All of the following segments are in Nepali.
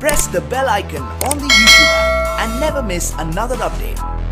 press the bell icon on the YouTube app and never miss another update.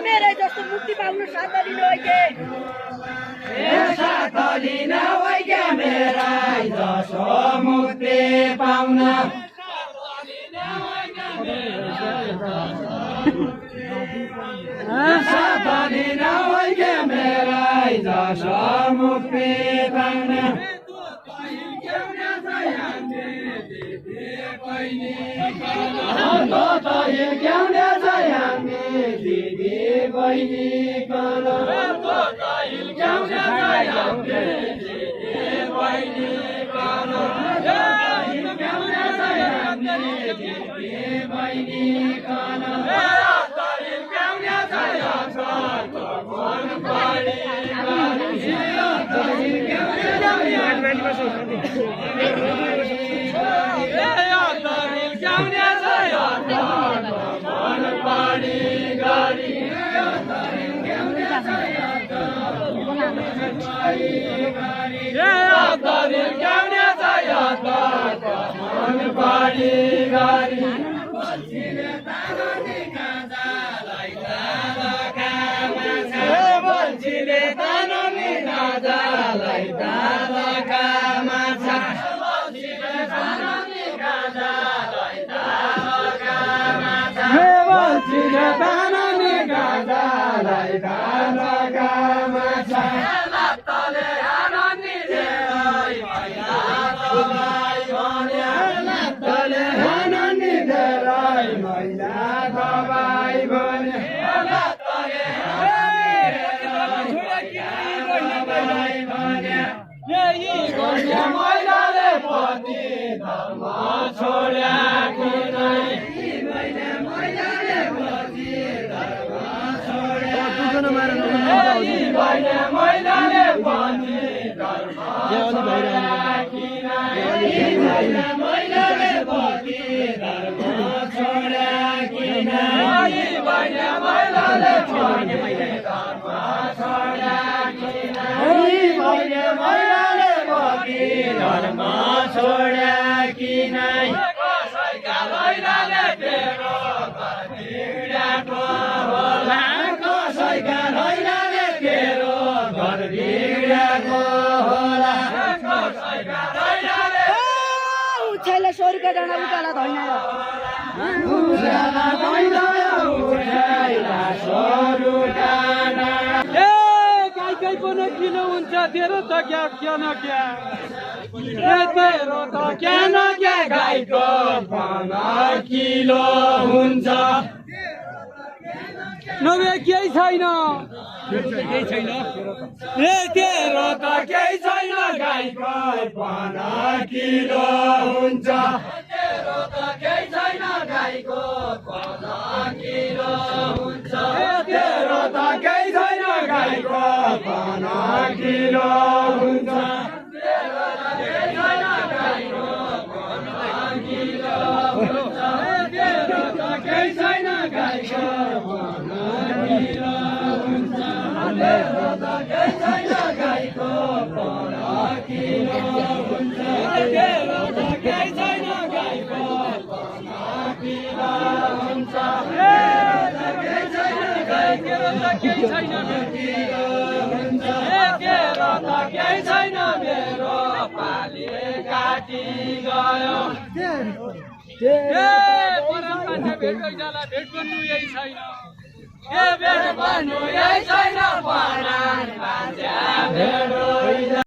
मेरे जस्तो मुक्ति पाउनु साथ लिनु होइ के साथ लिन होइ के मेरा जसो मुक्ति पाउन साथ लिन होइ के मेरा जसो मुक्ति पाउन छैले 100 रुपैयाँ डाँडा उकाला धैन गाई पनि किन हुन्छ तेरो त क्या क्या न क्या तेरो त क्या न क्या गाईको 15 किलो हुन्छ नभए केही छैन तेरो त केही छैन गाईको 15 किलो हुन्छ तेरो त केही छैन गाईको 15 किलो हुन्छ तेरो त केही छैन गाईको 15 किलो हुन्छ तेरो त केही छैन गाईको 15 किलो हुन्छ तेरो त केही छैन गाईको 15 किलो हुन्छ तेरो त केही छैन गाईको 15 किलो हुन्छ तेरो त केही छैन गाईको 15 किलो हुन्छ तेरो त केही छैन गाईको 15 किलो हुन्छ तेरो त केही छैन मेरो पाली काटी गयो भेट गर्नु यही छैन भेट गर्नु यही छैन